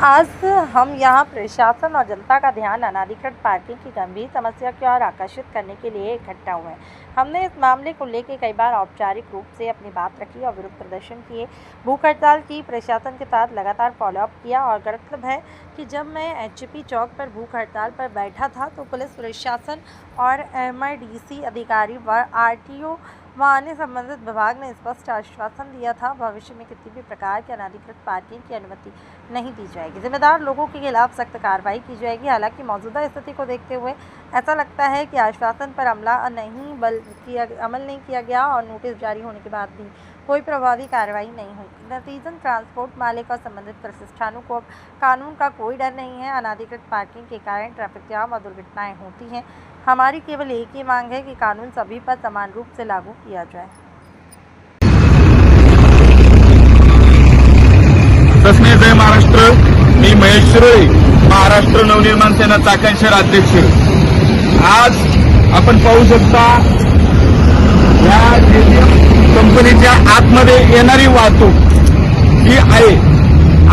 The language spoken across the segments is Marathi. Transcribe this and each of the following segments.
आज हम यहाँ प्रशासन और जनता का ध्यान अनाधिकृत पार्किंग की गंभीर समस्या की ओर आकर्षित करने के लिए इकट्ठा हुए हैं। हमने इस मामले को लेकर कई बार औपचारिक रूप से अपनी बात रखी और विरोध प्रदर्शन किए, भूख हड़ताल की, प्रशासन के साथ लगातार फॉलोअप किया। और गौरतलब है कि जब मैं एचपी चौक पर भूख हड़ताल पर बैठा था तो पुलिस प्रशासन और एमआईडीसी अधिकारी व आरटीओ व अन्य संबंधित विभाग ने स्पष्ट आश्वासन दिया था, भविष्य में किसी भी प्रकार की अनाधिकृत पार्किंग की अनुमति नहीं दी जाएगी, जिम्मेदार लोगों के खिलाफ सख्त कार्रवाई की जाएगी। हालांकि मौजूदा स्थिति को देखते हुए ऐसा लगता है कि आश्वासन पर अमल नहीं किया गया और नोटिस जारी होने के बाद भी कोई प्रभावी कार्रवाई नहीं हुई। नतीजतन ट्रांसपोर्ट मालिक और संबंधित प्रतिष्ठानों को कानून का कोई डर नहीं है। अनाधिकृत पार्किंग के कारण ट्रैफिक जाम और दुर्घटनाएं होती हैं। हमारी केवल एक ही मांग है कि कानून सभी पर समान रूप से लागू किया जाए। तस्मै जय महाराष्ट्र। मी महेश शिरोळे, महाराष्ट्र नवनिर्माण सेना चाकण शहर अध्यक्ष। आज आपण पाहू शकता या कंपनीच्या आतमध्ये येणारी वाहतूक ही आहे।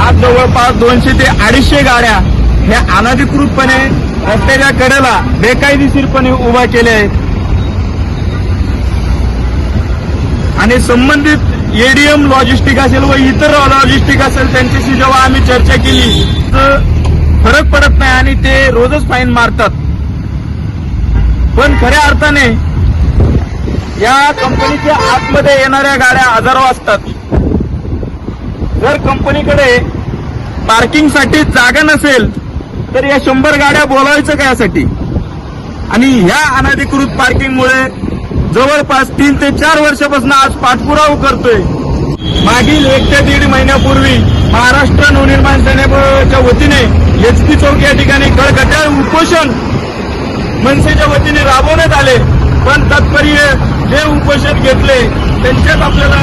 आज जवळपास 200 ते 250 गाड्या ह्या अनाधिकृतपणे रस्त्याच्या कडेला बेकायदेशीरपणे उभा केल्या आहेत आणि संबंधित एडीएम लॉजिस्टिक असेल व इतर लॉजिस्टिक असेल त्यांच्याशी जेव्हा आम्ही चर्चा केली तर फरक पडत नाही आणि ते रोजच फाईन मारतात। पण खऱ्या अर्थाने या कंपनीच्या आतमध्ये येणाऱ्या गाड्या हजारो असतात। जर कंपनीकडे पार्किंगसाठी जागा नसेल तर या 100 गाड्या बोलावायचं काय यासाठी? आणि ह्या अनाधिकृत पार्किंगमुळे जवळपास 3 ते 4 वर्षापासून आज पाठपुरावा करतोय। मागील 1 ते 1.5 महिन्यापूर्वी महाराष्ट्र नवनिर्माण सेनेच्या वतीने एचपी चौक या ठिकाणी कळकट्याळ उपोषण मनसेच्या वतीने राबवण्यात आले, पण तात्पर्य जे उपोषण घेतले त्यांच्यात आपल्याला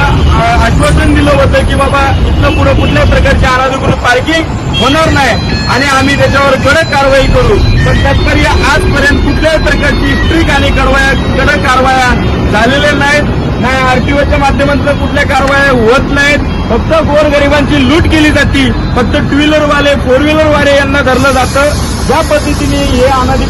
आश्वासन दिलं होतं की बाबा इथनं पुढे कुठल्याही प्रकारची अनाधिकृत पार्किंग होणार नाही आणि आम्ही त्याच्यावर कडक कारवाई करू। पण तात्पर्य आजपर्यंत कुठल्याही प्रकारची स्ट्रिक्ट आणि कडक कारवाया झालेल्या नाहीत, नाही आरटीओच्या माध्यमातून कुठल्या कारवाया होत नाहीत। फक्त गोरगरिबांची लूट केली जाते, फक्त 2 व्हीलरवाले 4 व्हीलरवाले यांना धरलं जातं। ज्या पद्धतीने हे अनाधिकृत